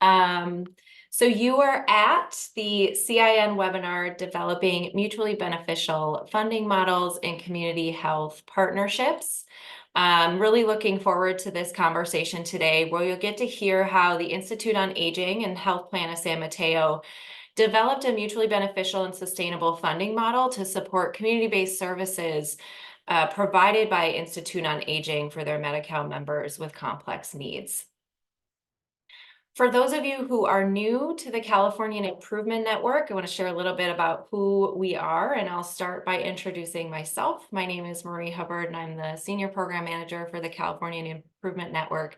So you are at the CIN webinar, Developing Mutually Beneficial Funding Models in Community Health Partnerships. Really looking forward to this conversation today, where you'll get to hear how the Institute on Aging and Health Plan of San Mateo developed a mutually beneficial and sustainable funding model to support community-based services provided by Institute on Aging for their Medi-Cal members with complex needs. For those of you who are new to the California Improvement Network, I want to share a little bit about who we are, and I'll start by introducing myself. My name is Marie Hubbard, and I'm the Senior Program Manager for the California Improvement Network.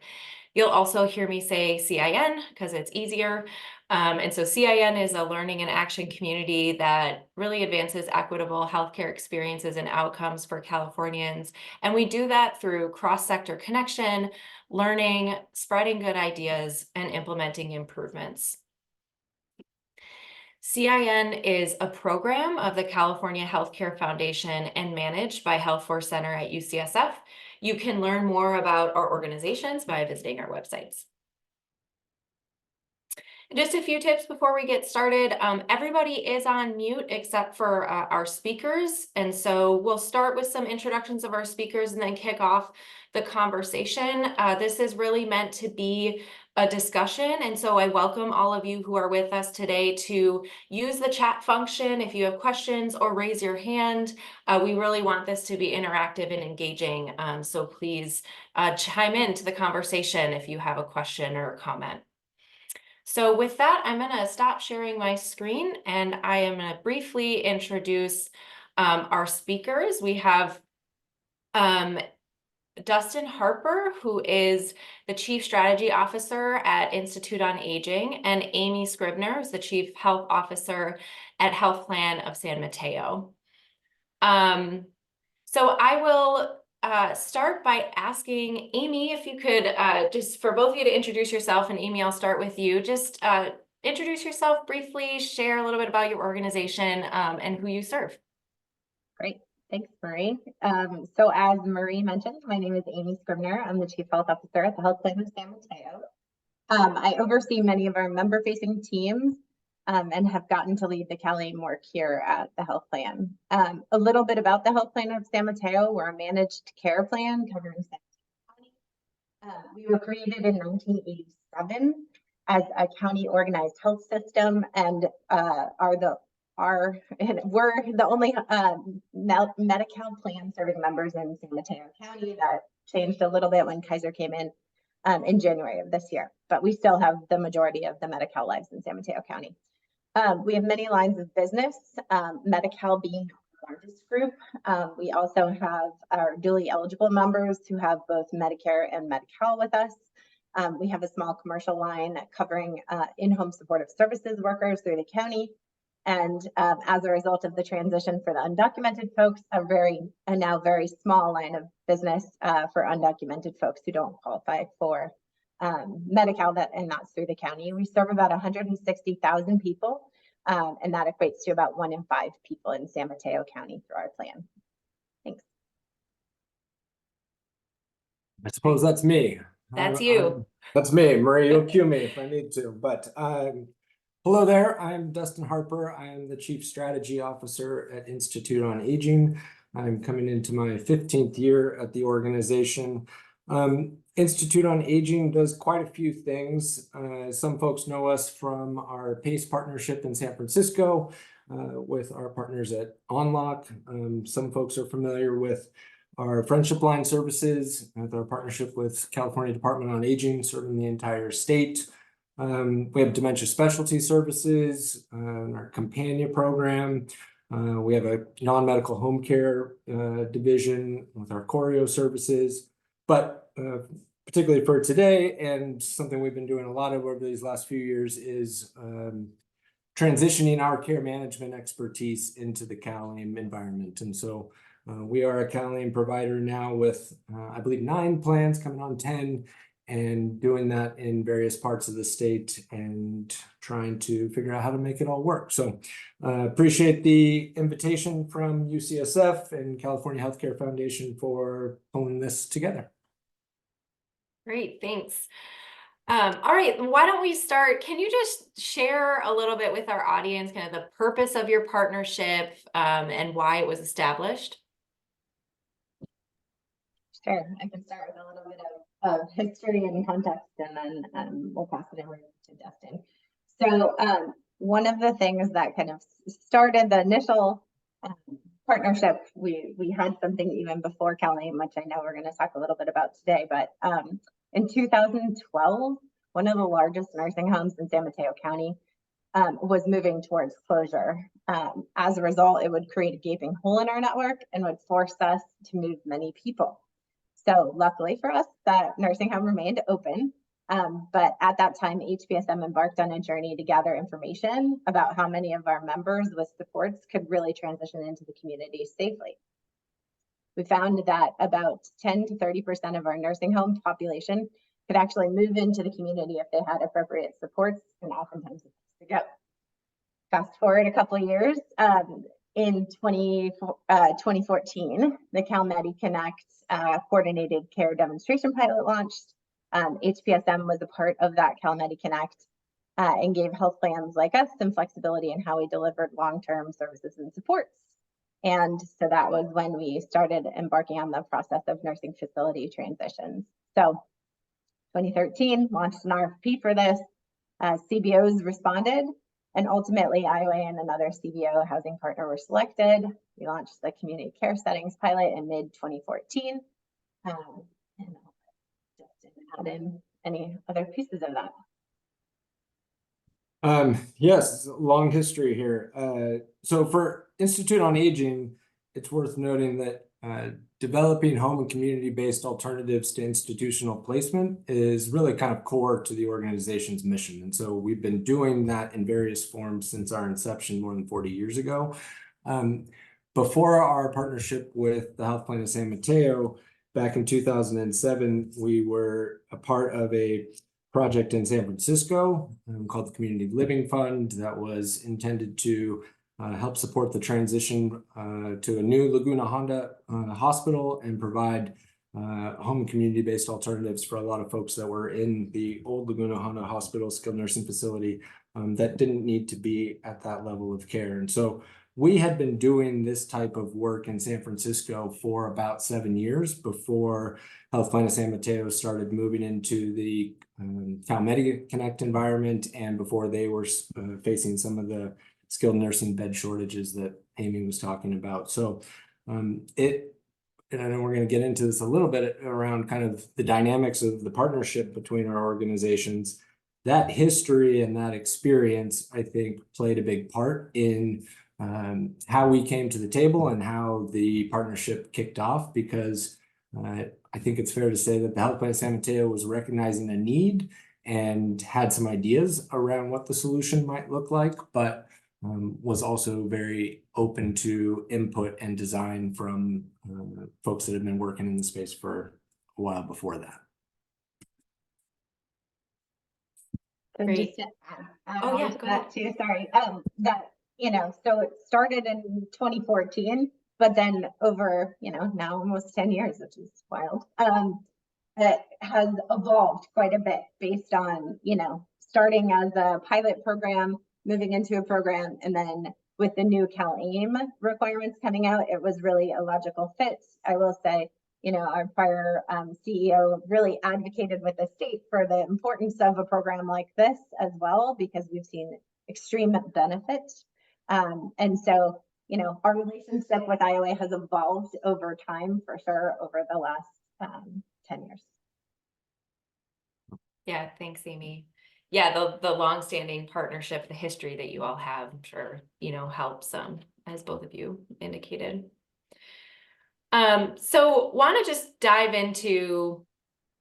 You'll also hear me say CIN because it's easier. And so CIN is a learning and action community that really advances equitable healthcare experiences and outcomes for Californians. And we do that through cross-sector connection, learning, spreading good ideas, and implementing improvements. CIN is a program of the California Healthcare Foundation and managed by Health Force Center at UCSF. You can learn more about our organizations by visiting our websites. Just a few tips before we get started. Everybody is on mute except for our speakers. And so we'll start with some introductions of our speakers and then kick off the conversation. This is really meant to be a discussion. And so I welcome all of you who are with us today to use the chat function if you have questions, or raise your hand. We really want this to be interactive and engaging. So please chime into the conversation if you have a question or a comment. So with that, I'm going to stop sharing my screen, and I am going to briefly introduce our speakers. We have Dustin Harper, who is the Chief Strategy Officer at Institute on Aging, and Amy Scribner, who's the Chief Health Officer at Health Plan of San Mateo. So I will start by asking Amy if you could, just for both of you to introduce yourself, and Amy, I'll start with you. Just introduce yourself briefly, share a little bit about your organization and who you serve. Great. Thanks, Marie. So as Marie mentioned, my name is Amy Scribner. I'm the Chief Health Officer at the Health Plan of San Mateo. I oversee many of our member-facing teams and have gotten to lead the CalAIM work here at the Health Plan. A little bit about the Health Plan of San Mateo. We're a managed care plan covering San Mateo County. We were created in 1987 as a county organized health system, and we're the only Medi-Cal plan serving members in San Mateo County. That changed a little bit when Kaiser came in January of this year, but we still have the majority of the Medi-Cal lives in San Mateo County. We have many lines of business, Medi-Cal being the largest group. We also have our dually eligible members who have both Medicare and Medi-Cal with us. We have a small commercial line covering in-home supportive services workers through the county. And as a result of the transition for the undocumented folks, a now very small line of business for undocumented folks who don't qualify for Medi-Cal, and that's through the county. We serve about 160,000 people, and that equates to about 1 in 5 people in San Mateo County through our plan. Thanks. I suppose that's me. That's you. That's me. Marie, you'll cue me if I need to. But hello there. I'm Dustin Harper. I am the Chief Strategy Officer at Institute on Aging. I'm coming into my 15th year at the organization. Institute on Aging does quite a few things. Some folks know us from our PACE partnership in San Francisco with our partners at Onlock. Some folks are familiar with our Friendship Line services with our partnership with California Department on Aging, serving the entire state. We have dementia specialty services, our Companion program. We have a non-medical home care division with our Choreo services. But particularly for today, and something we've been doing a lot of over these last few years, is transitioning our care management expertise into the CalAIM environment. And so we are a CalAIM provider now with, I believe, 9 plans, coming on 10, and doing that in various parts of the state and trying to figure out how to make it all work. So appreciate the invitation from UCSF and California Healthcare Foundation for pulling this together. Great, thanks. All right, why don't we start? Can you just share a little bit with our audience, kind of the purpose of your partnership, and why it was established? Sure, I can start with a little bit of history and context, and then we'll pass it over to Dustin. So one of the things that kind of started the initial partnership, we had something even before CalAIM, which I know we're going to talk a little bit about today, but in 2012, one of the largest nursing homes in San Mateo County was moving towards closure. As a result, it would create a gaping hole in our network and would force us to move many people. So luckily for us, that nursing home remained open. But at that time, HPSM embarked on a journey to gather information about how many of our members with supports could really transition into the community safely. We found that about 10 to 30% of our nursing home population could actually move into the community if they had appropriate supports, and oftentimes it's to go. Fast forward a couple of years, in 2014, the Cal Medi-Connect coordinated care demonstration pilot launched. HPSM was a part of that Cal Medi-Connect and gave health plans like us some flexibility in how we delivered long-term services and supports. And so that was when we started embarking on the process of nursing facility transitions. So 2013 launched an RFP for this. CBOs responded, and ultimately IOA and another CBO housing partner were selected. We launched the community care settings pilot in mid-2014. And I'll just add in any other pieces of that. Yes, long history here. So for Institute on Aging, it's worth noting that developing home and community-based alternatives to institutional placement is really kind of core to the organization's mission. And so we've been doing that in various forms since our inception more than 40 years ago. Before our partnership with the Health Plan of San Mateo, back in 2007, we were a part of a project in San Francisco called the Community Living Fund that was intended to help support the transition to a new Laguna Honda hospital and provide home and community-based alternatives for a lot of folks that were in the old Laguna Honda Hospital skilled nursing facility that didn't need to be at that level of care. And so we had been doing this type of work in San Francisco for about 7 years before Health Plan of San Mateo started moving into the Cal Medi-Connect environment, and before they were facing some of the skilled nursing bed shortages that Amy was talking about. So and I know we're going to get into this a little bit around kind of the dynamics of the partnership between our organizations. That history and that experience, I think, played a big part in how we came to the table and how the partnership kicked off, because I think it's fair to say that the Health Plan of San Mateo was recognizing a need and had some ideas around what the solution might look like, but was also very open to input and design from folks that have been working in the space for a while before that. So Great. just to add Oh, on yeah, to go that ahead. too, sorry, so it started in 2014, but then over, now almost 10 years, which is wild, it has evolved quite a bit based on, starting as a pilot program, moving into a program, and then with the new CalAIM requirements coming out, it was really a logical fit. I will say, our prior CEO really advocated with the state for the importance of a program like this as well, because we've seen extreme benefit. And so, our relationship with IOA has evolved over time, for sure, over the last 10 years. Yeah, thanks, Amy. Yeah, the longstanding partnership, the history that you all have, I'm sure, helps, as both of you indicated. So want to just dive into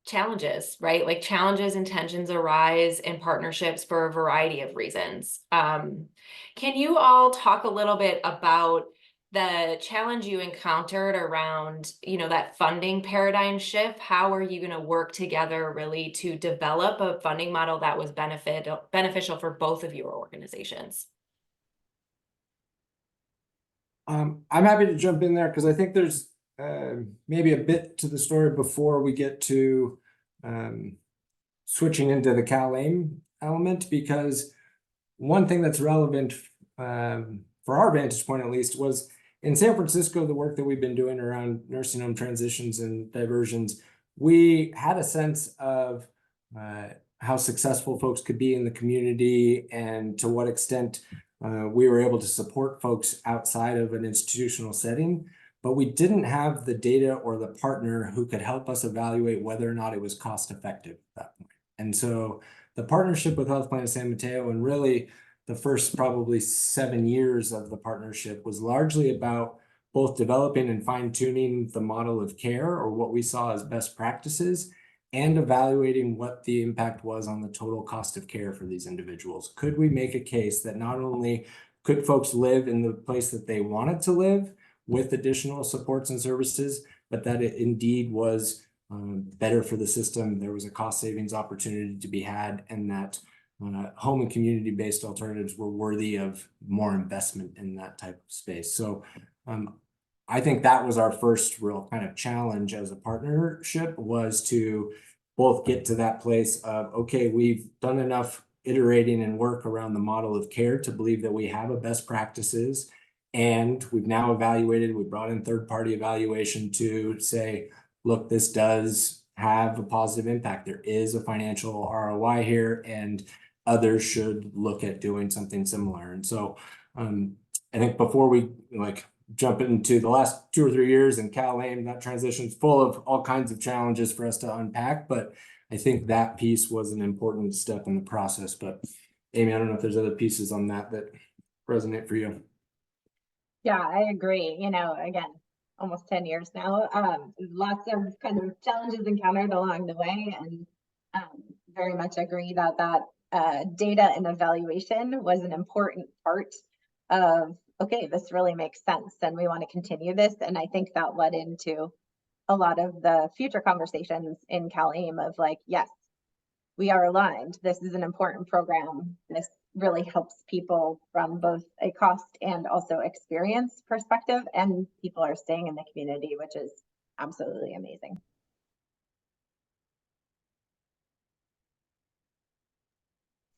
challenges, right? Like challenges and tensions arise in partnerships for a variety of reasons. Can you all talk a little bit about the challenge you encountered around, that funding paradigm shift? How are you going to work together really to develop a funding model that was beneficial for both of your organizations? I'm happy to jump in there because I think there's maybe a bit to the story before we get to switching into the CalAIM element, because one thing that's relevant for our vantage point, at least, was in San Francisco, the work that we've been doing around nursing home transitions and diversions, we had a sense of how successful folks could be in the community and to what extent we were able to support folks outside of an institutional setting, but we didn't have the data or the partner who could help us evaluate whether or not it was cost effective at that point. And so the partnership with Health Plan of San Mateo, and really the first probably 7 years of the partnership, was largely about both developing and fine-tuning the model of care, or what we saw as best practices, and evaluating what the impact was on the total cost of care for these individuals. Could we make a case that not only could folks live in the place that they wanted to live with additional supports and services, but that it indeed was better for the system, there was a cost savings opportunity to be had, and that home and community-based alternatives were worthy of more investment in that type of space. So I think that was our first real kind of challenge as a partnership, was to both get to that place of, okay, we've done enough iterating and work around the model of care to believe that we have a best practices, and we've now evaluated, we brought in third-party evaluation to say, look, this does have a positive impact. There is a financial ROI here, and others should look at doing something similar. And so I think before we jump into the last 2 or 3 years in CalAIM, that transition's full of all kinds of challenges for us to unpack, but I think that piece was an important step in the process. But Amy, I don't know if there's other pieces on that resonate for you. Yeah, I agree. Again, almost 10 years now. Lots of kind of challenges encountered along the way, and very much agree that data and evaluation was an important part of, okay, this really makes sense and we want to continue this. And I think that led into a lot of the future conversations in CalAIM of yes, we are aligned. This is an important program. This really helps people from both a cost and also experience perspective, and people are staying in the community, which is absolutely amazing.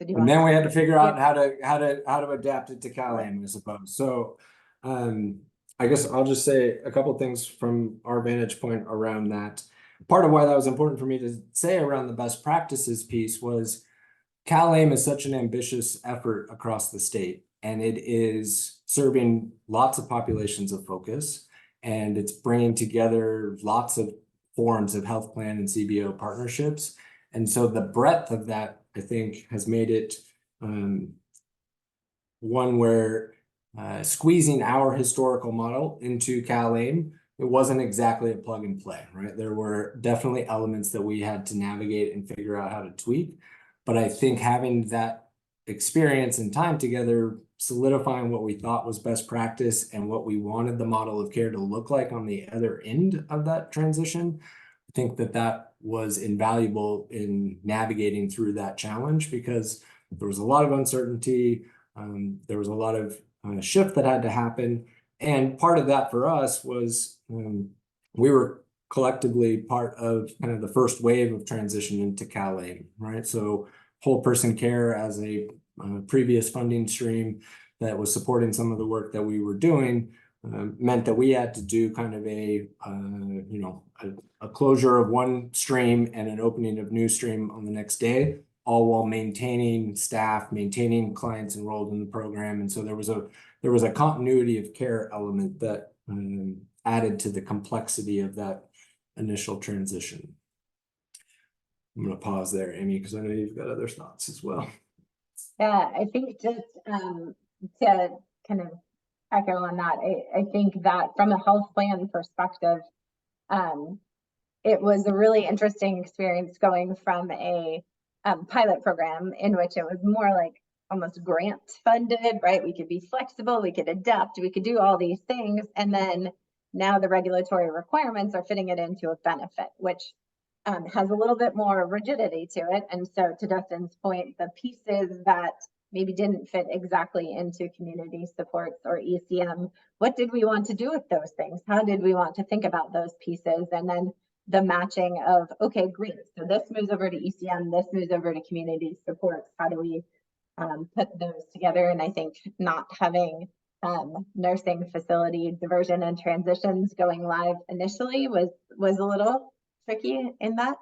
And then we had to figure out how to adapt it to CalAIM, I suppose. So I guess I'll just say a couple of things from our vantage point around that. Part of why that was important for me to say around the best practices piece was CalAIM is such an ambitious effort across the state, and it is serving lots of populations of focus, and it's bringing together lots of forms of health plan and CBO partnerships. And so the breadth of that, I think, has made it one where squeezing our historical model into CalAIM, it wasn't exactly a plug and play, right? There were definitely elements that we had to navigate and figure out how to tweak. But I think having that experience and time together, solidifying what we thought was best practice and what we wanted the model of care to look like on the other end of that transition, I think that was invaluable in navigating through that challenge, because there was a lot of uncertainty. There was a lot of shift that had to happen. And part of that for us was we were collectively part of kind of the first wave of transition into CalAIM, right? So whole person care as a previous funding stream that was supporting some of the work that we were doing meant that we had to do kind of a closure of one stream and an opening of new stream on the next day, all while maintaining staff, maintaining clients enrolled in the program. And so there was a continuity of care element that added to the complexity of that initial transition. I'm going to pause there, Amy, because I know you've got other thoughts as well. Yeah, I think just to kind of echo on that, I think that from a health plan perspective, it was a really interesting experience going from a pilot program in which it was more like almost grant funded, right? We could be flexible, we could adapt, we could do all these things. And then now the regulatory requirements are fitting it into a benefit, which has a little bit more rigidity to it. And so to Dustin's point, the pieces that maybe didn't fit exactly into community supports or ECM, what did we want to do with those things? How did we want to think about those pieces? And then the matching of, okay, great. So this moves over to ECM, this moves over to community supports. How do we put those together? And I think not having nursing facility diversion and transitions going live initially was a little tricky in that.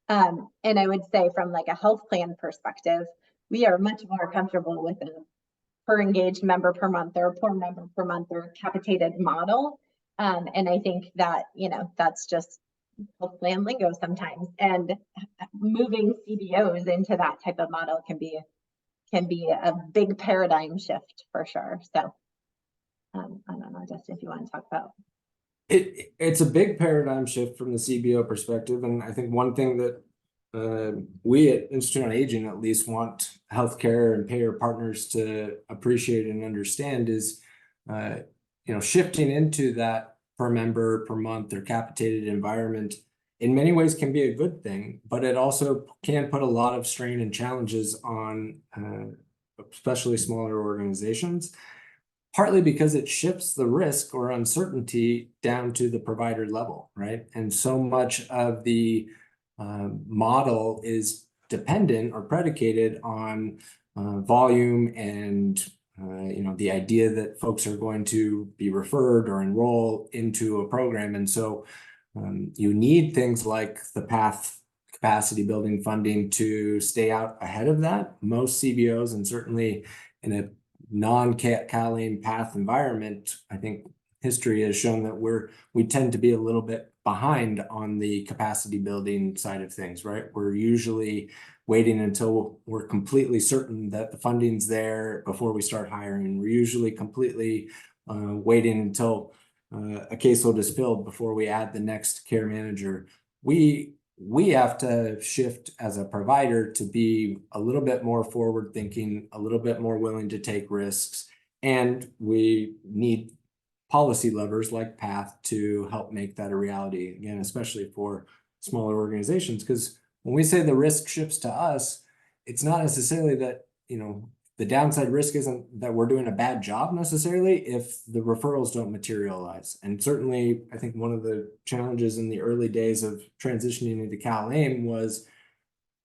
And I would say from like a health plan perspective, we are much more comfortable with a per engaged member per month or per member per month or capitated model. And I think that, you know, that's just health plan lingo sometimes. And moving CBOs into that type of model can be a big paradigm shift for sure. So I don't know, Dustin, if you want to talk about. It's a big paradigm shift from the CBO perspective. And I think one thing that we at Institute on Aging at least want healthcare and payer partners to appreciate and understand is, shifting into that per member per month or capitated environment in many ways can be a good thing, but it also can put a lot of strain and challenges on especially smaller organizations, partly because it shifts the risk or uncertainty down to the provider level, right? And so much of the model is dependent or predicated on volume and the idea that folks are going to be referred or enroll into a program. And so you need things like the PATH capacity building funding to stay out ahead of that. Most CBOs, and certainly in a non-CalAIM PATH environment, I think history has shown that we tend to be a little bit behind on the capacity building side of things, right? We're usually waiting until we're completely certain that the funding's there before we start hiring. We're usually completely waiting until a caseload is filled before we add the next care manager. We have to shift as a provider to be a little bit more forward thinking, a little bit more willing to take risks, and we need policy levers like PATH to help make that a reality, again, especially for smaller organizations. Because when we say the risk shifts to us, it's not necessarily that, the downside risk isn't that we're doing a bad job necessarily if the referrals don't materialize. And certainly, I think one of the challenges in the early days of transitioning into CalAIM was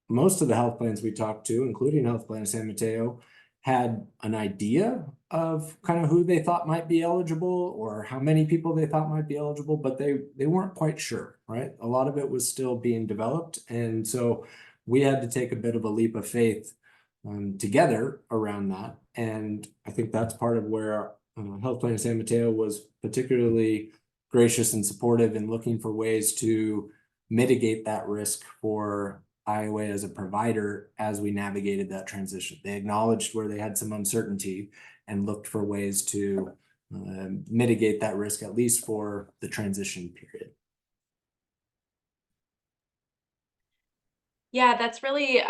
most of the health plans we talked to, including Health Plan of San Mateo, had an idea of kind of who they thought might be eligible or how many people they thought might be eligible, but they weren't quite sure, right? A lot of it was still being developed. And so we had to take a bit of a leap of faith together around that. And I think that's part of where Health Plan of San Mateo was particularly gracious and supportive in looking for ways to mitigate that risk for Iowa as a provider as we navigated that transition. They acknowledged where they had some uncertainty and looked for ways to mitigate that risk, at least for the transition period. Yeah, that's really,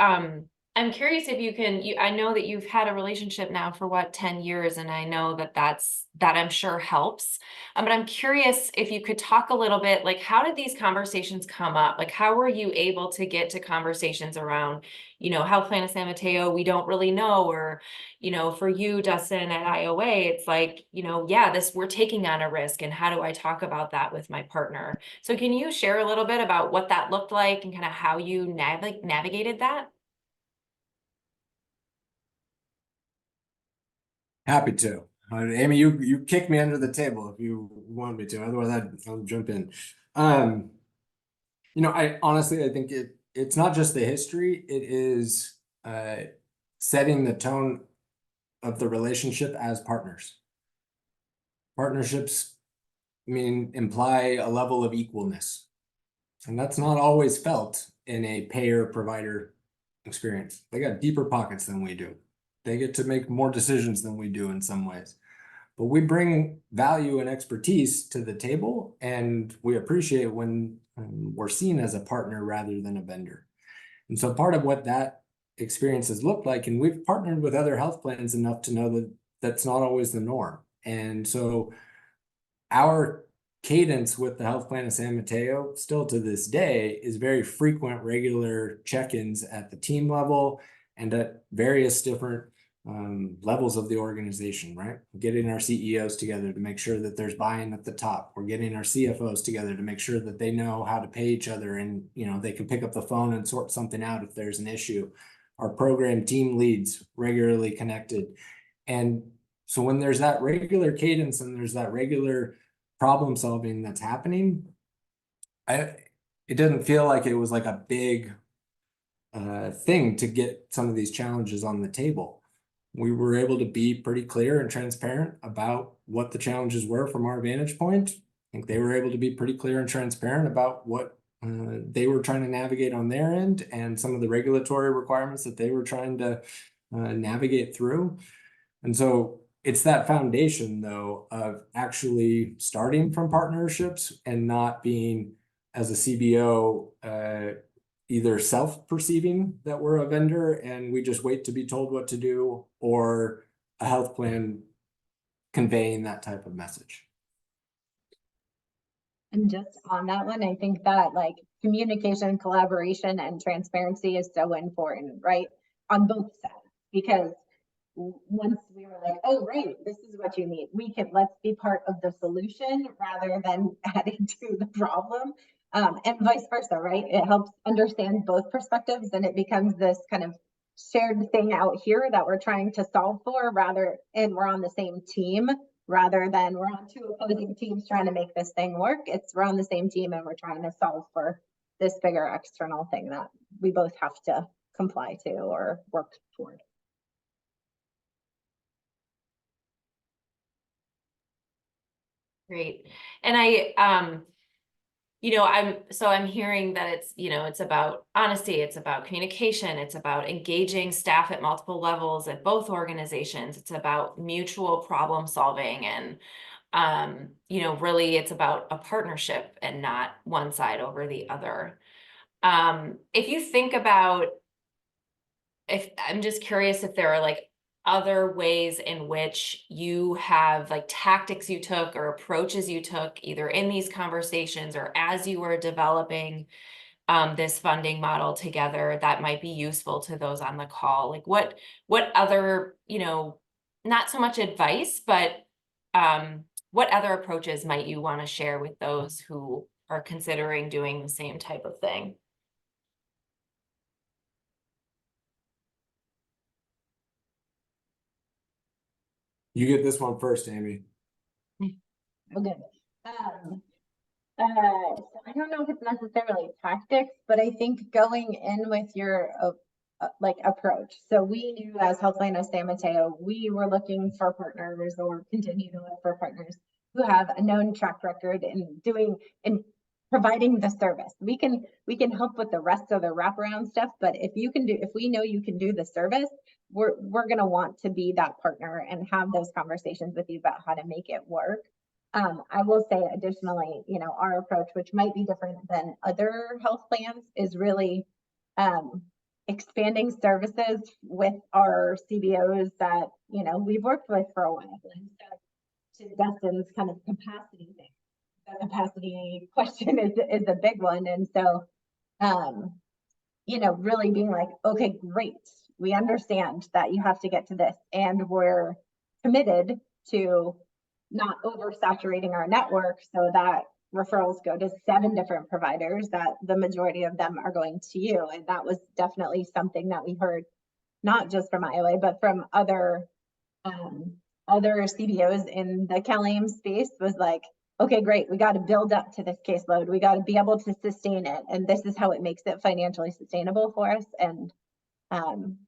I'm curious if you can, I know that you've had a relationship now for 10 years, and I know that that I'm sure helps. But I'm curious if you could talk a little bit, like, how did these conversations come up? Like, how were you able to get to conversations around, Health Plan of San Mateo, we don't really know, or, for you, Dustin, at IOA, it's like, we're taking on a risk, and how do I talk about that with my partner? So can you share a little bit about what that looked like and kind of how you navigated that? Happy to. Amy, you kick me under the table if you want me to. Otherwise, I'll jump in. I honestly, I think it's not just the history. It is setting the tone of the relationship as partners. Partnerships, imply a level of equalness. And that's not always felt in a payer-provider experience. They got deeper pockets than we do. They get to make more decisions than we do in some ways. But we bring value and expertise to the table, and we appreciate when we're seen as a partner rather than a vendor. And so part of what that experience has looked like, and we've partnered with other health plans enough to know that that's not always the norm. And so our cadence with the Health Plan of San Mateo, still to this day, is very frequent, regular check-ins at the team level and at various different levels of the organization, right? Getting our CEOs together to make sure that there's buy-in at the top. We're getting our CFOs together to make sure that they know how to pay each other and, you know, they can pick up the phone and sort something out if there's an issue. Our program team leads regularly connected. And so when there's that regular cadence and there's that regular problem solving that's happening, it doesn't feel like it was like a big thing to get some of these challenges on the table. We were able to be pretty clear and transparent about what the challenges were from our vantage point. I think they were able to be pretty clear and transparent about what they were trying to navigate on their end and some of the regulatory requirements that they were trying to navigate through. And so it's that foundation, though, of actually starting from partnerships and not being, as a CBO, either self-perceiving that we're a vendor and we just wait to be told what to do, or a health plan conveying that type of message. And just on that one, I think that like communication, collaboration, and transparency is so important, right? On both sides, because once we were like, oh, right, this is what you need, let's be part of the solution rather than adding to the problem. And vice versa, right? It helps understand both perspectives and it becomes this kind of shared thing out here that we're trying to solve for and we're on the same team rather than we're on two opposing teams trying to make this thing work. We're on the same team and we're trying to solve for this bigger external thing that we both have to comply to or work toward. Great. And I'm hearing that it's about honesty, it's about communication, it's about engaging staff at multiple levels at both organizations. It's about mutual problem solving and, really it's about a partnership and not one side over the other. If you think about, I'm just curious if there are like other ways in which you have like tactics you took or approaches you took either in these conversations or as you were developing this funding model together that might be useful to those on the call. Like what other, not so much advice, but what other approaches might you want to share with those who are considering doing the same type of thing? You get this one first, Amy. Okay. So I don't know if it's necessarily tactics, but I think going in with your approach. So we knew as Health Plan of San Mateo, we were looking for partners or continue to look for partners who have a known track record in providing the service. We can help with the rest of the wraparound stuff, but if we know you can do the service, we're going to want to be that partner and have those conversations with you about how to make it work. I will say additionally, our approach, which might be different than other health plans, is really expanding services with our CBOs that, we've worked with for a while. And so to Dustin's kind of capacity thing, the capacity question is a big one. And so, really being like, okay, great. We understand that you have to get to this and we're committed to not oversaturating our network so that referrals go to 7 different providers, that the majority of them are going to you. And that was definitely something that we heard, not just from IOA, but from other CBOs in the CalAIM space, was like, okay, great, we got to build up to this caseload. We got to be able to sustain it. And this is how it makes it financially sustainable for us. And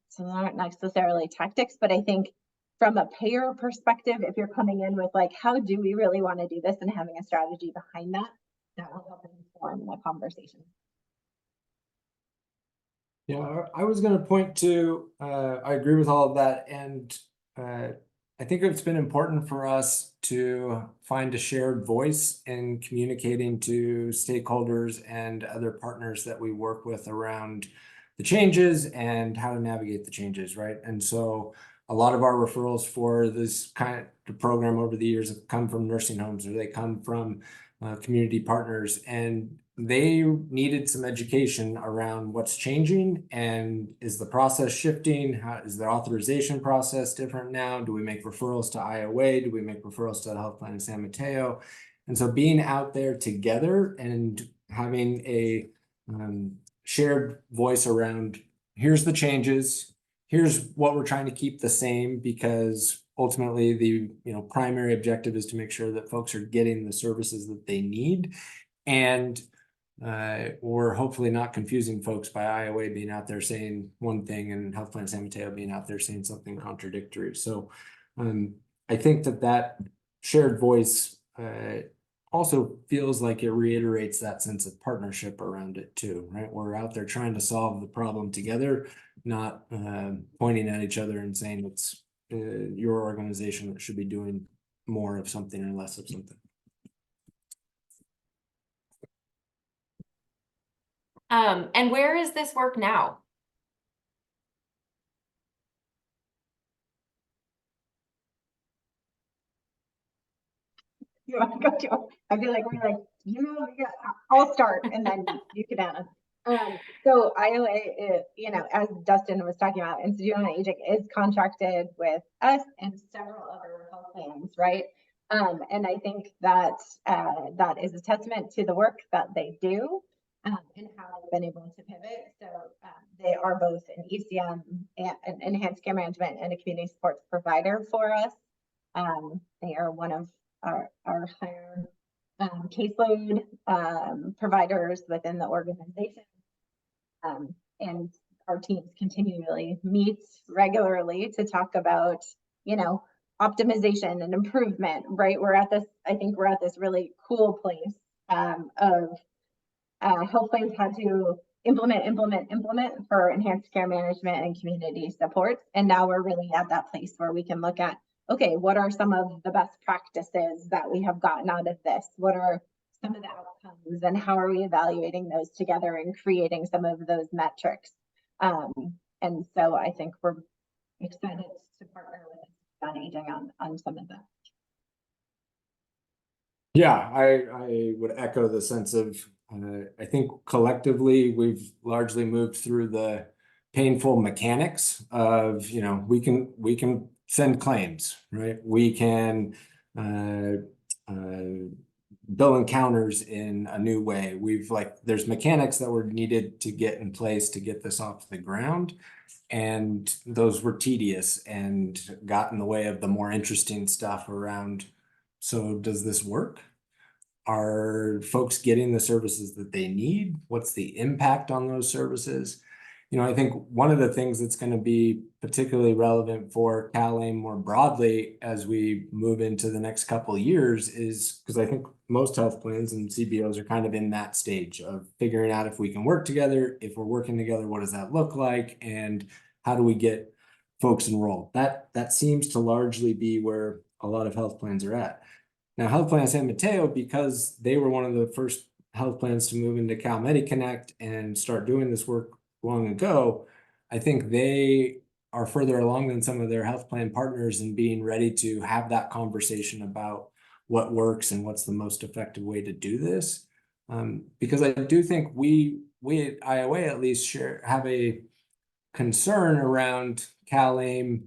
so they aren't necessarily tactics, but I think from a payer perspective, if you're coming in with like, how do we really want to do this, and having a strategy behind that will help inform the conversation. Yeah, I was going to point to, I agree with all of that. And I think it's been important for us to find a shared voice in communicating to stakeholders and other partners that we work with around the changes and how to navigate the changes, right? And so a lot of our referrals for this kind of program over the years have come from nursing homes, or they come from community partners. And they needed some education around what's changing and is the process shifting? How is the authorization process different now? Do we make referrals to IOA? Do we make referrals to the health plan in San Mateo? And so being out there together and having a shared voice around here's the changes, here's what we're trying to keep the same, because ultimately the primary objective is to make sure that folks are getting the services that they need. And we're hopefully not confusing folks by IOA being out there saying one thing and Health Plan San Mateo being out there saying something contradictory. So I think that shared voice also feels like it reiterates that sense of partnership around it too, right? We're out there trying to solve the problem together, not pointing at each other and saying it's your organization that should be doing more of something or less of something. And where is this work now? You want to go to? I feel like we're like, I'll start and then you can add. So IOA, as Dustin was talking about, Institute on Aging is contracted with us and several other health plans, right? And I think that that is a testament to the work that they do and how they've been able to pivot. So they are both an ECM, an enhanced care management, and a community supports provider for us. They are one of our higher caseload providers within the organization. And our teams continually meet regularly to talk about, optimization and improvement, right? I think we're at this really cool place of health plans had to implement for enhanced care management and community supports. And now we're really at that place where we can look at, okay, what are some of the best practices that we have gotten out of this? What are some of the outcomes and how are we evaluating those together and creating some of those metrics? And so I think we're excited to partner with on Aging on some of that. Yeah, I would echo the sense of, I think collectively we've largely moved through the painful mechanics of, we can send claims, right? We can bill encounters in a new way. There's mechanics that were needed to get in place to get this off the ground. And those were tedious and got in the way of the more interesting stuff around, so does this work? Are folks getting the services that they need? What's the impact on those services? I think one of the things that's going to be particularly relevant for CalAIM more broadly as we move into the next couple of years is because I think most health plans and CBOs are kind of in that stage of figuring out if we can work together. If we're working together, what does that look like? And how do we get folks enrolled? That seems to largely be where a lot of health plans are at. Now, Health Plan San Mateo, because they were one of the first health plans to move into Cal Medi-Connect and start doing this work long ago, I think they are further along than some of their health plan partners in being ready to have that conversation about what works and what's the most effective way to do this. Because I do think we at IOA at least have a concern around CalAIM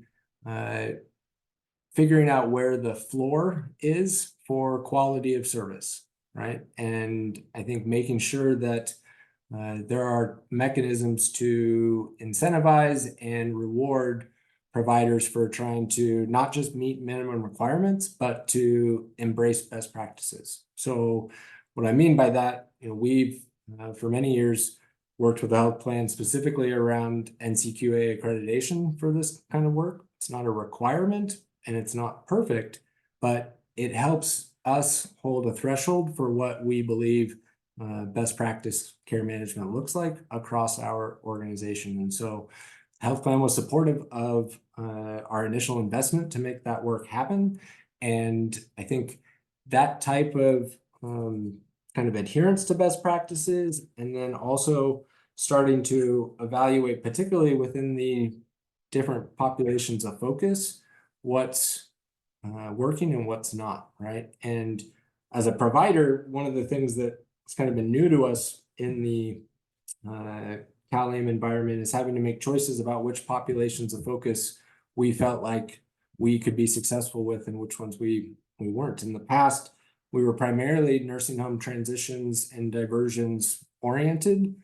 figuring out where the floor is for quality of service, right? And I think making sure that there are mechanisms to incentivize and reward providers for trying to not just meet minimum requirements, but to embrace best practices. So what I mean by that, we've for many years worked with the health plan specifically around NCQA accreditation for this kind of work. It's not a requirement and it's not perfect, but it helps us hold a threshold for what we believe best practice care management looks like across our organization. And so health plan was supportive of our initial investment to make that work happen. And I think that type of kind of adherence to best practices, and then also starting to evaluate, particularly within the different populations of focus, what's working and what's not, right? And as a provider, one of the things that it's kind of been new to us in the CalAIM environment is having to make choices about which populations of focus we felt like we could be successful with and which ones we weren't. In the past, we were primarily nursing home transitions and diversions oriented,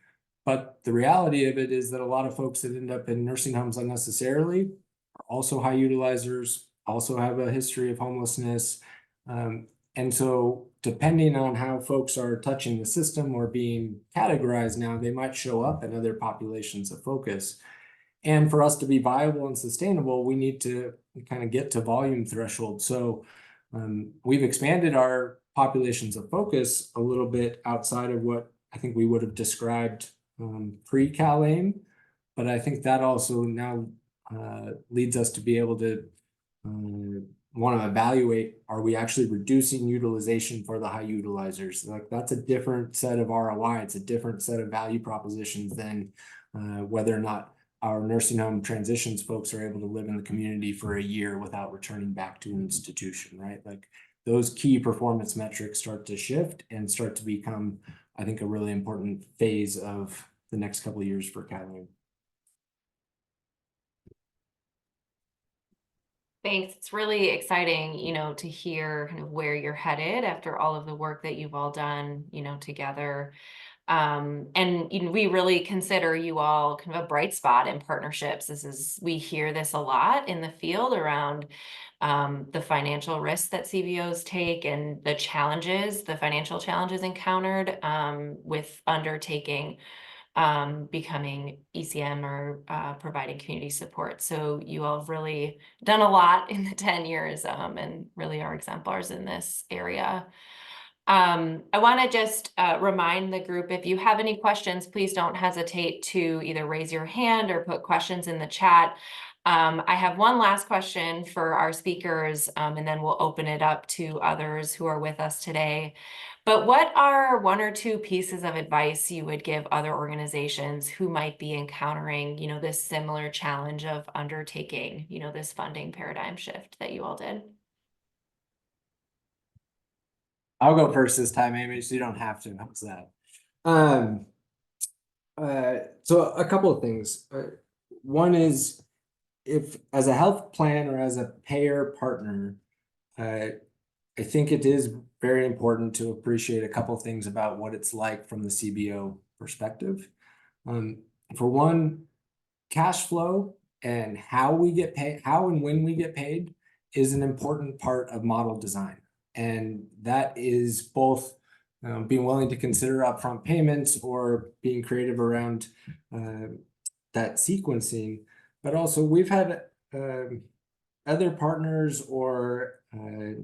but the reality of it is that a lot of folks that end up in nursing homes unnecessarily are also high utilizers, also have a history of homelessness. And so depending on how folks are touching the system or being categorized now, they might show up in other populations of focus. And for us to be viable and sustainable, we need to kind of get to volume threshold. So we've expanded our populations of focus a little bit outside of what I think we would have described pre-CalAIM, but I think that also now leads us to be able to want to evaluate, are we actually reducing utilization for the high utilizers? Like that's a different set of ROI. It's a different set of value propositions than whether or not our nursing home transitions folks are able to live in the community for a year without returning back to an institution, right? Like those key performance metrics start to shift and start to become, I think, a really important phase of the next couple of years for CalAIM. Thanks. It's really exciting, to hear kind of where you're headed after all of the work that you've all done, together. And we really consider you all kind of a bright spot in partnerships. We hear this a lot in the field around the financial risks that CBOs take and the financial challenges encountered with undertaking becoming ECM or providing community support. So you all have really done a lot in the 10 years and really are exemplars in this area. I want to just remind the group, if you have any questions, please don't hesitate to either raise your hand or put questions in the chat. I have one last question for our speakers, and then we'll open it up to others who are with us today. But what are one or two pieces of advice you would give other organizations who might be encountering, this similar challenge of undertaking, this funding paradigm shift that you all did? I'll go first this time, Amy, so you don't have to. How's that? So a couple of things. One is, if as a health plan or as a payer partner, I think it is very important to appreciate a couple of things about what it's like from the CBO perspective. For one, cash flow and how we get paid, how and when we get paid is an important part of model design. And that is both being willing to consider upfront payments or being creative around that sequencing. But also we've had other partners or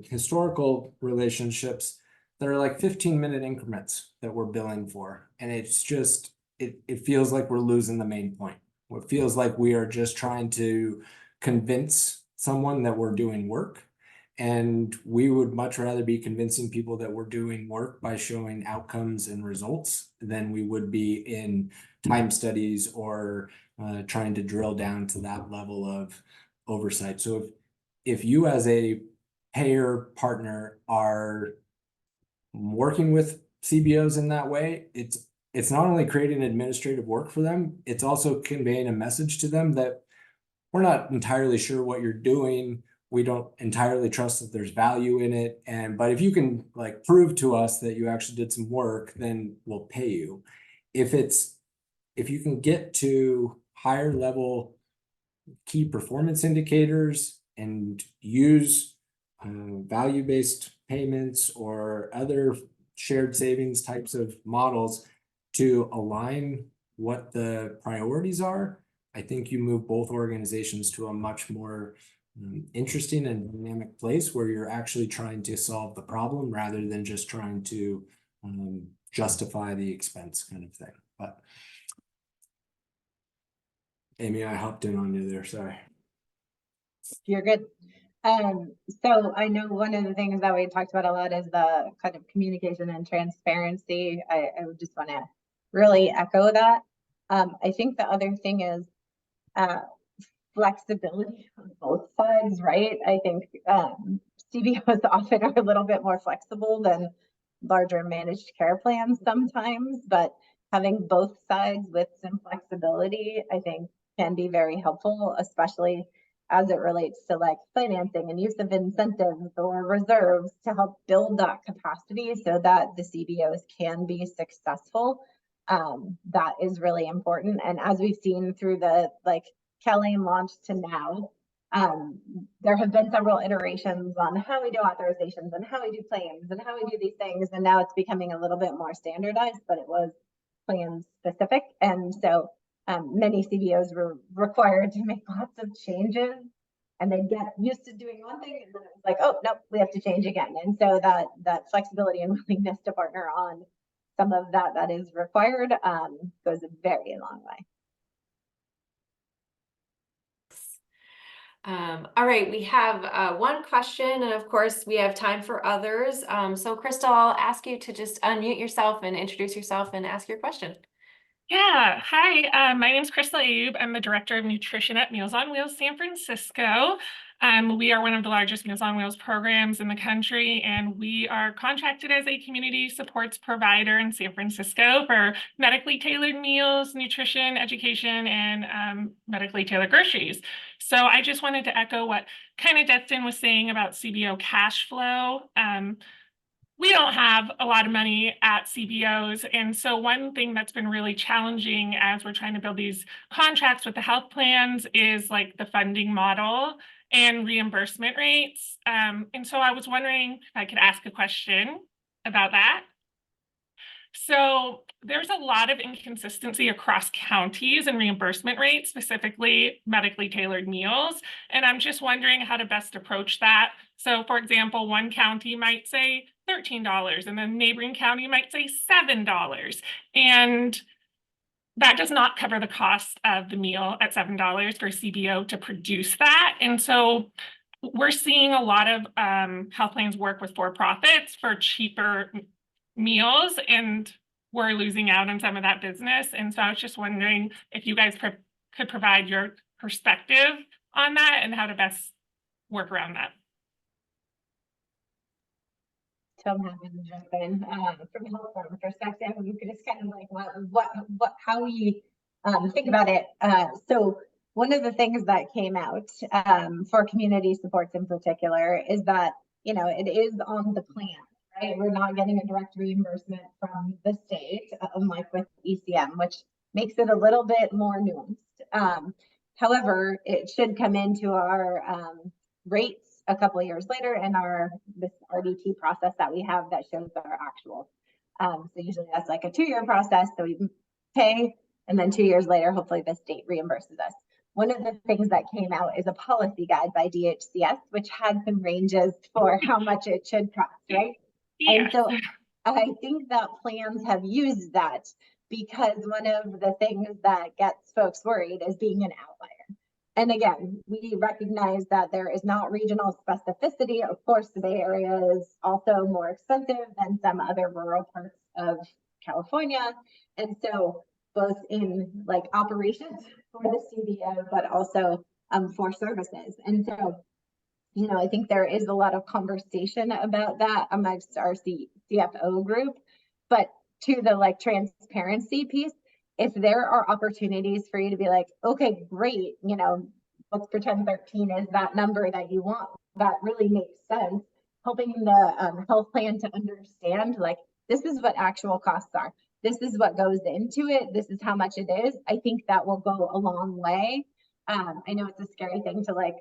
historical relationships that are like 15-minute increments that we're billing for. And it's just, it feels like we're losing the main point. It feels like we are just trying to convince someone that we're doing work. And we would much rather be convincing people that we're doing work by showing outcomes and results than we would be in time studies or trying to drill down to that level of oversight. So if you as a payer partner are working with CBOs in that way, it's not only creating administrative work for them, it's also conveying a message to them that we're not entirely sure what you're doing. We don't entirely trust that there's value in it. But if you can like prove to us that you actually did some work, then we'll pay you. If you can get to higher level key performance indicators and use value-based payments or other shared savings types of models to align what the priorities are, I think you move both organizations to a much more interesting and dynamic place where you're actually trying to solve the problem rather than just trying to justify the expense kind of thing. But Amy, I hopped in on you there, sorry. You're good. So I know one of the things that we talked about a lot is the kind of communication and transparency. I would just want to really echo that. I think the other thing is flexibility on both sides, right? I think CBOs often are a little bit more flexible than larger managed care plans sometimes, but having both sides with some flexibility, I think can be very helpful, especially as it relates to like financing and use of incentives or reserves to help build that capacity so that the CBOs can be successful. That is really important. And as we've seen through the like CalAIM launch to now, there have been several iterations on how we do authorizations and how we do claims and how we do these things. And now it's becoming a little bit more standardized, but it was plan specific. And so many CBOs were required to make lots of changes, and they get used to doing one thing and then it's like, oh, nope, we have to change again. And so that flexibility and willingness to partner on some of that is required goes a very long way. All right, we have one question, and of course we have time for others. So Crystal, I'll ask you to just unmute yourself and introduce yourself and ask your question. Yeah, hi, my name is Crystal Ayub. I'm the Director of Nutrition at Meals on Wheels San Francisco. We are one of the largest Meals on Wheels programs in the country, and we are contracted as a community supports provider in San Francisco for medically tailored meals, nutrition, education, and medically tailored groceries. So I just wanted to echo what kind of Dustin was saying about CBO cash flow. We don't have a lot of money at CBOs. And so one thing that's been really challenging as we're trying to build these contracts with the health plans is like the funding model and reimbursement rates. And so I was wondering if I could ask a question about that. So there's a lot of inconsistency across counties and reimbursement rates, specifically medically tailored meals. And I'm just wondering how to best approach that. So for example, one county might say $13 and the neighboring county might say $7. And that does not cover the cost of the meal at $7 for CBO to produce that. And so we're seeing a lot of health plans work with for-profits for cheaper meals, and we're losing out on some of that business. And so I was just wondering if you guys could provide your perspective on that and how to best work around that. So I'm happy to jump in from a health plan perspective. You could just kind of like how we think about it. So one of the things that came out for community supports in particular is that, you know, it is on the plan, right? We're not getting a direct reimbursement from the state, unlike with ECM, which makes it a little bit more nuanced. However, it should come into our rates a couple of years later in this RDT process that we have that shows our actual. So usually that's like a 2-year process. So we pay, and then 2 years later, hopefully the state reimburses us. One of the things that came out is a policy guide by DHCS, which had some ranges for how much it should cost, right? Yeah. And so I think that plans have used that because one of the things that gets folks worried is being an outlier. And again, we recognize that there is not regional specificity. Of course, the Bay Area is also more expensive than some other rural parts of California. And so both in like operations for the CBO, but also for services. And so, you know, I think there is a lot of conversation about that amongst our CFO group, but to the like transparency piece, if there are opportunities for you to be like, okay, great, you know, let's pretend 13 is that number that you want, that really makes sense. Helping the health plan to understand, like, this is what actual costs are. This is what goes into it. This is how much it is. I think that will go a long way. I know it's a scary thing to like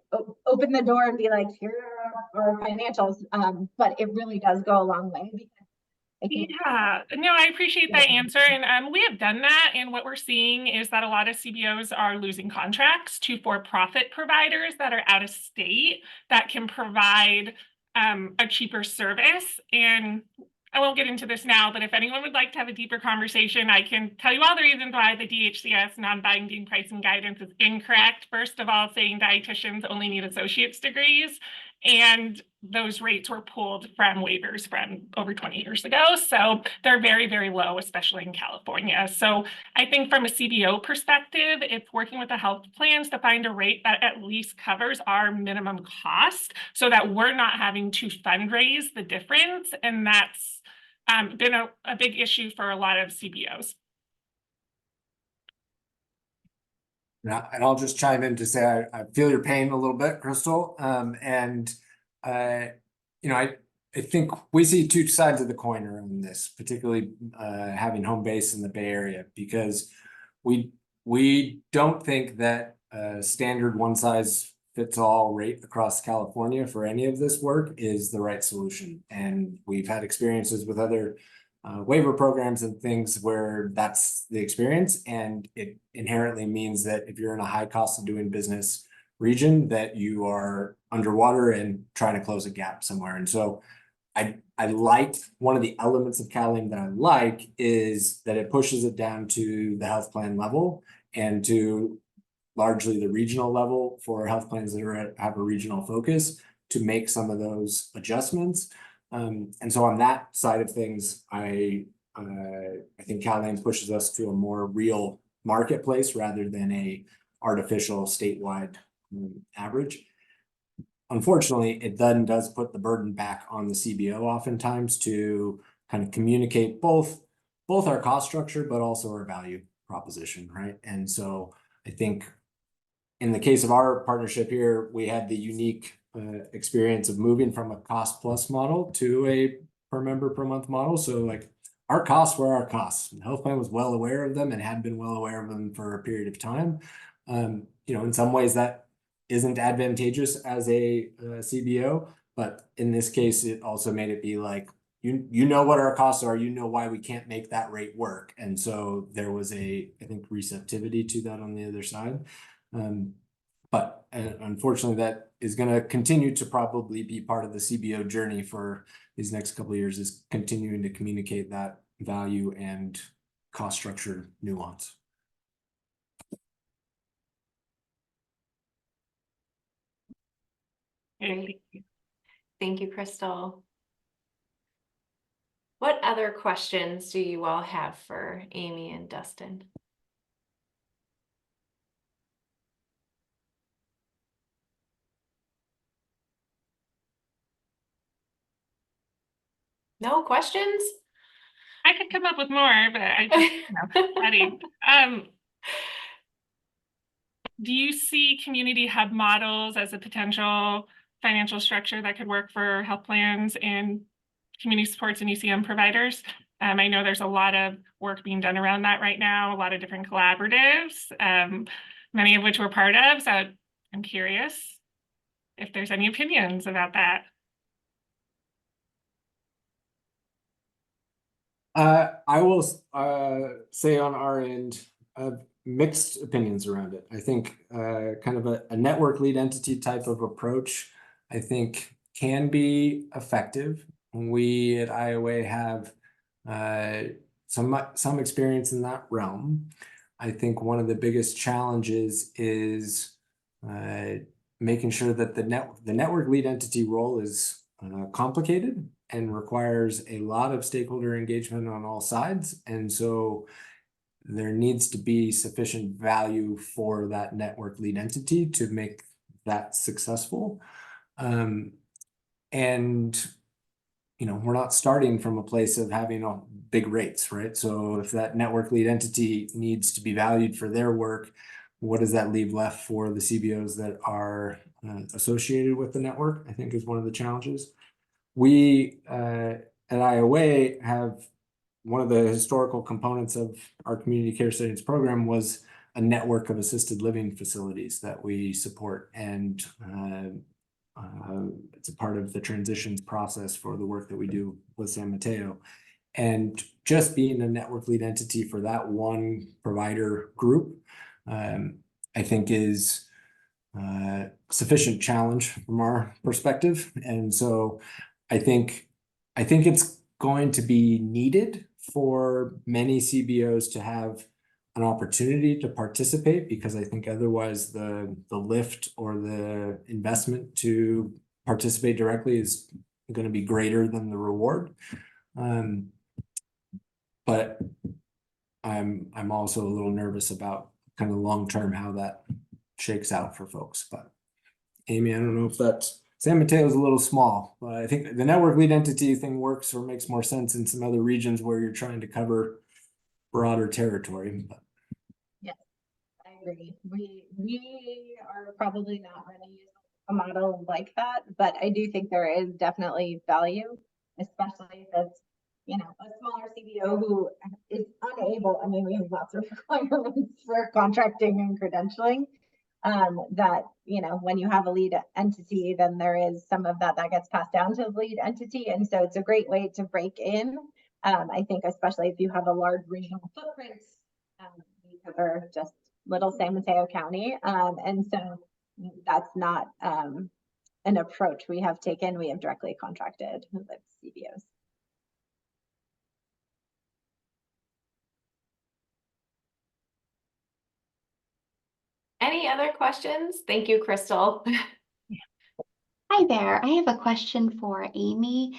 open the door and be like, here are our financials, but it really does go a long way. Yeah, no, I appreciate that answer. And we have done that. And what we're seeing is that a lot of CBOs are losing contracts to for-profit providers that are out of state that can provide a cheaper service. And I won't get into this now, but if anyone would like to have a deeper conversation, I can tell you all the reasons why the DHCS non-binding pricing guidance is incorrect. First of all, saying dietitians only need associate's degrees, and those rates were pulled from waivers from over 20 years ago. So they're very, very low, especially in California. So I think from a CBO perspective, it's working with the health plans to find a rate that at least covers our minimum cost so that we're not having to fundraise the difference. And that's been a big issue for a lot of CBOs. And I'll just chime in to say I feel your pain a little bit, Crystal. You know, I think we see two sides of the coin around this, particularly having home base in the Bay Area, because we don't think that standard one size fits all rate across California for any of this work is the right solution. And we've had experiences with other waiver programs and things where that's the experience, and it inherently means that if you're in a high cost of doing business region, that you are underwater and trying to close a gap somewhere. And so I like one of the elements of CalAIM that I like is that it pushes it down to the health plan level and to largely the regional level for health plans that have a regional focus to make some of those adjustments. And so on that side of things, I think CalAIM pushes us to a more real marketplace rather than a artificial statewide average. Unfortunately, it then does put the burden back on the CBO oftentimes to kind of communicate both our cost structure, but also our value proposition, right? And so I think in the case of our partnership here, we had the unique experience of moving from a cost plus model to a per member per month model. So like our costs were our costs. The health plan was well aware of them and had been well aware of them for a period of time. You know, in some ways that isn't advantageous as a CBO, but in this case, it also made it be like, you know what our costs are, you know why we can't make that rate work. And so there was I think, receptivity to that on the other side. But unfortunately, that is going to continue to probably be part of the CBO journey for these next couple of years, is continuing to communicate that value and cost structure nuance. Great. Thank you, Crystal. What other questions do you all have for Amy and Dustin? No questions? I could come up with more, but I just ready. Do you see community hub models as a potential financial structure that could work for health plans and community supports and ECM providers? I know there's a lot of work being done around that right now, a lot of different collaboratives, many of which we're part of. So I'm curious if there's any opinions about that. I will say on our end, mixed opinions around it. I think kind of a network lead entity type of approach, I think can be effective. We at IOA have some experience in that realm. I think one of the biggest challenges is making sure that the network lead entity role is complicated and requires a lot of stakeholder engagement on all sides. And so there needs to be sufficient value for that network lead entity to make that successful. And, you know, we're not starting from a place of having big rates, right? So if that network lead entity needs to be valued for their work, what does that leave left for the CBOs that are associated with the network? I think is one of the challenges. We at IOA have one of the historical components of our community care settings program was a network of assisted living facilities that we support. And it's a part of the transitions process for the work that we do with San Mateo. And just being a network lead entity for that one provider group, I think is sufficient challenge from our perspective. And so I think it's going to be needed for many CBOs to have an opportunity to participate, because I think otherwise the lift or the investment to participate directly is going to be greater than the reward. But I'm also a little nervous about kind of long term how that shakes out for folks. But Amy, I don't know if that's San Mateo is a little small, but I think the network lead entity thing works or makes more sense in some other regions where you're trying to cover broader territory. I agree. We are probably not going to use a model like that, but I do think there is definitely value, especially if it's, you know, a smaller CBO who is unable, I mean, we have lots of requirements for contracting and credentialing. That, you know, when you have a lead entity, then there is some of that gets passed down to the lead entity. And so it's a great way to break in. I think, especially if you have a large regional footprint, we cover just little San Mateo County. And so that's not an approach we have taken. We have directly contracted with CBOs. Any other questions? Thank you, Crystal. Hi there. I have a question for Amy.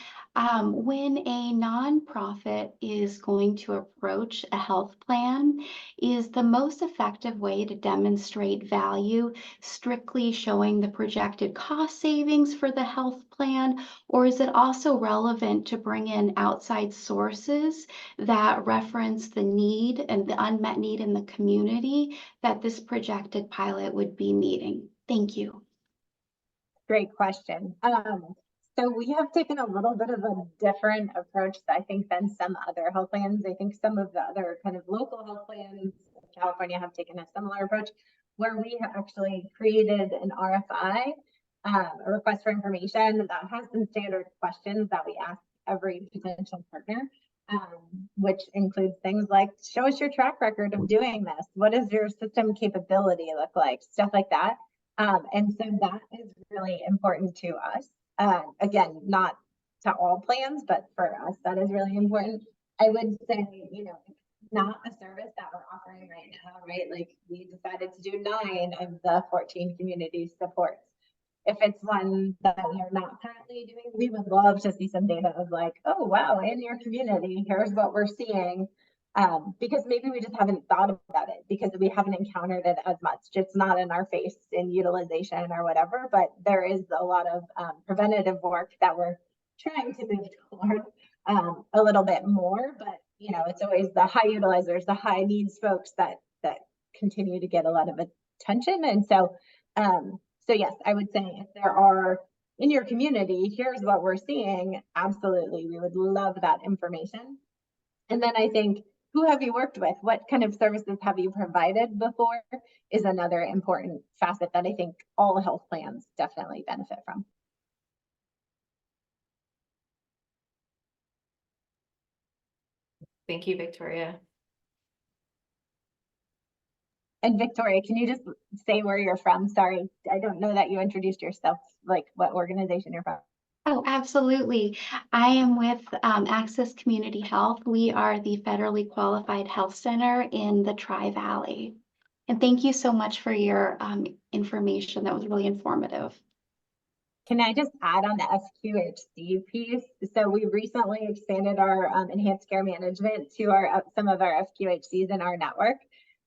When a nonprofit is going to approach a health plan, is the most effective way to demonstrate value strictly showing the projected cost savings for the health plan, or is it also relevant to bring in outside sources that reference the need and the unmet need in the community that this projected pilot would be meeting? Thank you. Great question. So we have taken a little bit of a different approach, I think, than some other health plans. I think some of the other kind of local health plans in California have taken a similar approach, where we have actually created an RFI, a request for information, that has some standard questions that we ask every potential partner, which includes things like, show us your track record of doing this. What does your system capability look like? Stuff like that. And so that is really important to us. Again, not to all plans, but for us, that is really important. I would say, you know, not a service that we're offering right now, right? Like, we decided to do 9 of the 14 community supports. If it's one that we are not currently doing, we would love to see some data of like, oh, wow, in your community, here's what we're seeing. Because maybe we just haven't thought about it because we haven't encountered it as much. It's not in our face in utilization or whatever, but there is a lot of preventative work that we're trying to move toward a little bit more. But, you know, it's always the high utilizers, the high needs folks that continue to get a lot of attention. And so, so yes, I would say if there are in your community, here's what we're seeing. Absolutely, we would love that information. And then I think, who have you worked with? What kind of services have you provided before is another important facet that I think all health plans definitely benefit from. Thank you, Victoria. And Victoria, can you just say where you're from? Sorry, I don't know that you introduced yourself, like what organization you're from. Oh, absolutely. I am with Access Community Health. We are the federally qualified health center in the Tri-Valley. And thank you so much for your information. That was really informative. Can I just add on the FQHC piece? So we recently expanded our enhanced care management to our some of our FQHCs in our network.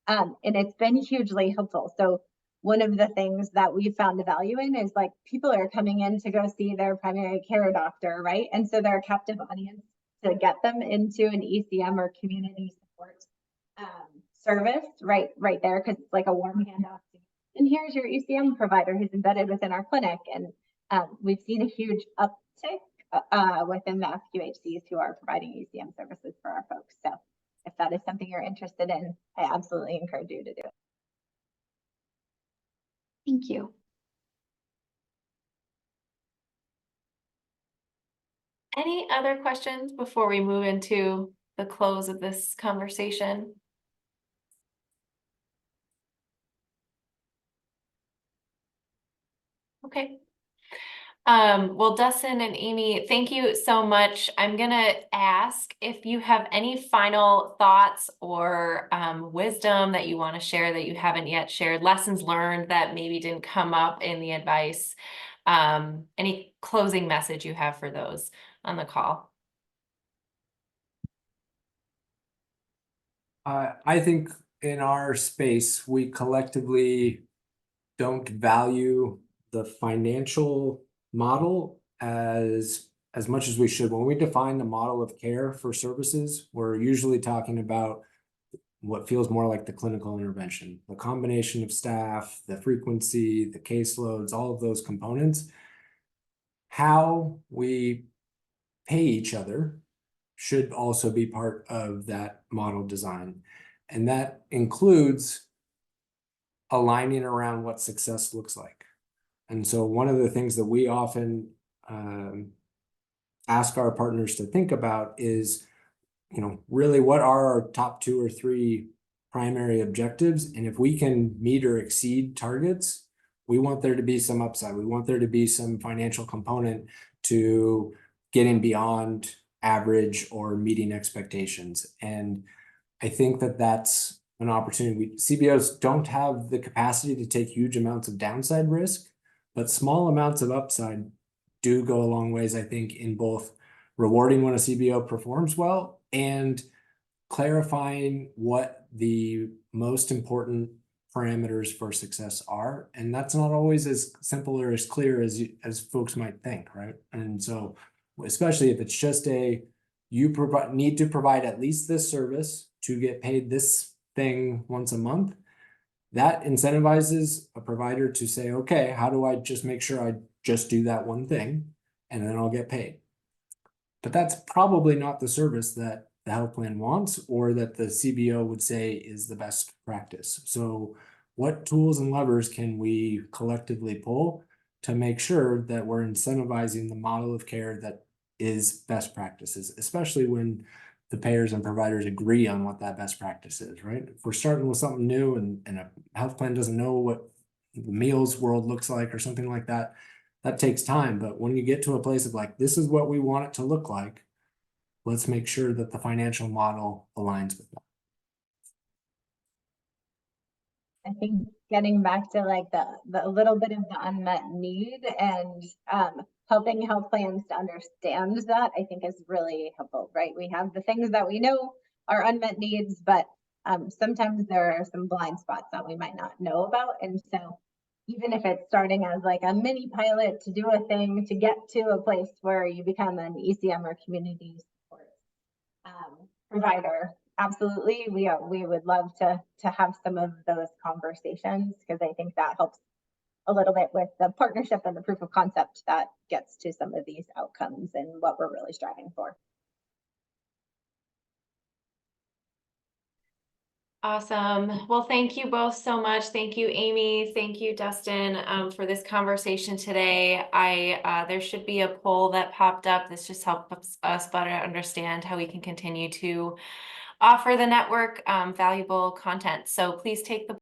And it's been hugely helpful. So one of the things that we found the value in is like people are coming in to go see their primary care doctor, right? And so they're a captive audience to get them into an ECM or community support service right there, because it's like a warm handoff. And here's your ECM provider who's embedded within our clinic. And we've seen a huge uptick within the FQHCs who are providing ECM services for our folks. So if that is something you're interested in, I absolutely encourage you to do it. Thank you. Any other questions before we move into the close of this conversation? Okay. Well, Dustin and Amy, thank you so much. I'm gonna ask if you have any final thoughts or wisdom that you want to share that you haven't yet shared, lessons learned that maybe didn't come up in the advice, any closing message you have for those on the call. I think in our space, we collectively don't value the financial model as much as we should. When we define the model of care for services, we're usually talking about what feels more like the clinical intervention, the combination of staff, the frequency, the caseloads, all of those components. How we pay each other should also be part of that model design. And that includes aligning around what success looks like. And so one of the things that we often ask our partners to think about is, really what are our top 2 or 3 primary objectives? And if we can meet or exceed targets, we want there to be some upside. We want there to be some financial component to getting beyond average or meeting expectations. And I think that that's an opportunity. CBOs don't have the capacity to take huge amounts of downside risk, but small amounts of upside do go a long ways, I think, in both rewarding when a CBO performs well and clarifying what the most important parameters for success are. And that's not always as simple or as clear as folks might think, right? And so, especially if it's just you need to provide at least this service to get paid this thing once a month, that incentivizes a provider to say, okay, how do I just make sure I just do that one thing and then I'll get paid? But that's probably not the service that the health plan wants or that the CBO would say is the best practice. So what tools and levers can we collectively pull to make sure that we're incentivizing the model of care that is best practices, especially when the payers and providers agree on what that best practice is, right? If we're starting with something new and a health plan doesn't know what the meals world looks like or something like that, that takes time. But when you get to a place of like, this is what we want it to look like, let's make sure that the financial model aligns with that. I think getting back to like the little bit of the unmet need and helping health plans to understand that, I think is really helpful, right? We have the things that we know are unmet needs, but sometimes there are some blind spots that we might not know about. And so even if it's starting as like a mini pilot to do a thing to get to a place where you become an ECM or community support provider, absolutely, we would love to have some of those conversations, because I think that helps a little bit with the partnership and the proof of concept that gets to some of these outcomes and what we're really striving for. Awesome. Well, thank you both so much. Thank you, Amy. Thank you, Dustin, for this conversation today. There should be a poll that popped up. This just helps us better understand how we can continue to offer the network valuable content. So please take the